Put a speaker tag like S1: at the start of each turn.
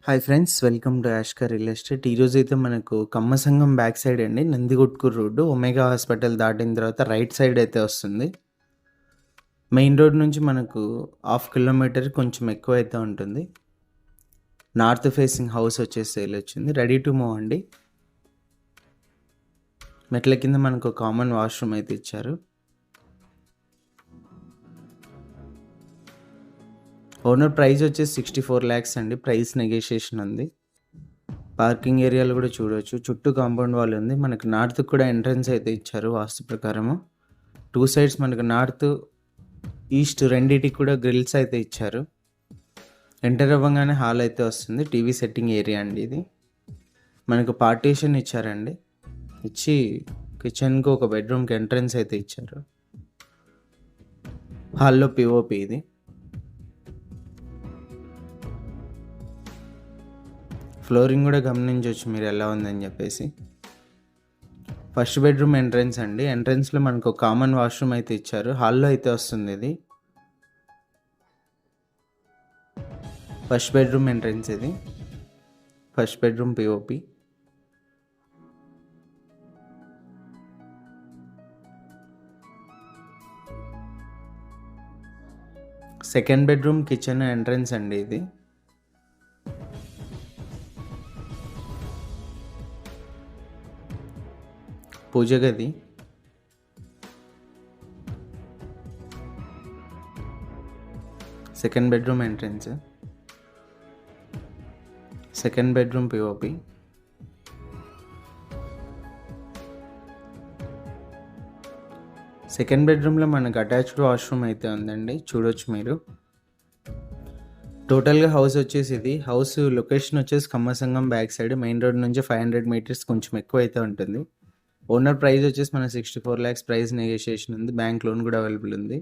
S1: Hi friends, welcome to యాష్కర్ real estate. ఈరోజు అయితే మనకు కమ్మసంగం బ్యాక్ సైడ్ అండి, నందిగుట్కూరు రోడ్డు, ఒమేగా హాస్పిటల్ దాటిన తర్వాత రైట్ సైడ్ అయితే వస్తుంది. మెయిన్ రోడ్ నుంచి మనకు 1/2 కిలోమీటర్ కొంచెం ఎక్కువ అయితే ఉంటుంది. నార్త్ ఫేసింగ్ హౌస్ వచ్చేసి సేల్ వచ్చింది, రెడీ టు మూవ్ అండి. మెట్ల కింద మనకు కామన్ వాష్రూమ్ అయితే ఇచ్చారు. ఓనర్ ప్రైస్ వచ్చేసి 64 lakhs అండి. ప్రైస్ నెగోషియేషన్ ఉంది. పార్కింగ్ ఏరియాలు కూడా చూడవచ్చు. చుట్టూ కాంపౌండ్ వాల్ ఉంది. మనకు నార్త్ కూడా ఎంట్రన్స్ అయితే ఇచ్చారు వాస్తు ప్రకారము. 2 సైడ్స్ మనకు నార్త్ ఈస్ట్ రెండిటికి కూడా గ్రిల్స్ అయితే ఇచ్చారు. ఎంటర్ అవ్వగానే హాల్ అయితే వస్తుంది. టీవీ సెట్టింగ్ ఏరియా అండి ఇది. మనకు పార్టీషన్ ఇచ్చారండి. ఇచ్చి కిచెన్కి ఒక బెడ్రూమ్కి ఎంట్రన్స్ అయితే ఇచ్చారు. హాల్లో పిఓపి ఇది. ఫ్లోరింగ్ కూడా గమనించవచ్చు మీరు ఎలా ఉందని చెప్పేసి. ఫస్ట్ బెడ్రూమ్ ఎంట్రన్స్ అండి. ఎంట్రన్స్లో మనకు కామన్ వాష్రూమ్ అయితే ఇచ్చారు. హాల్లో అయితే వస్తుంది ఇది. ఫస్ట్ బెడ్రూమ్ ఎంట్రన్స్ ఇది. First bedroom POP. Second bedroom kitchen entrance అండి ఇది. పూజ గది. Second bedroom entrance. Second bedroom POP. Second బెడ్రూమ్లో మనకు అటాచ్డ్ వాష్రూమ్ అయితే ఉందండి, చూడొచ్చు మీరు. టోటల్గా హౌస్ వచ్చేసి ఇది. హౌస్ లొకేషన్ వచ్చేసి కమ్మసంగం బ్యాక్ సైడ్, మెయిన్ రోడ్ నుంచి 500 meters కొంచెం ఎక్కువ అయితే ఉంటుంది. ఓనర్ ప్రైస్ వచ్చేసి మన 64 lakhs. ప్రైస్ నెగోషియేషన్ ఉంది. బ్యాంక్ లోన్ కూడా అవైలబుల్ ఉంది.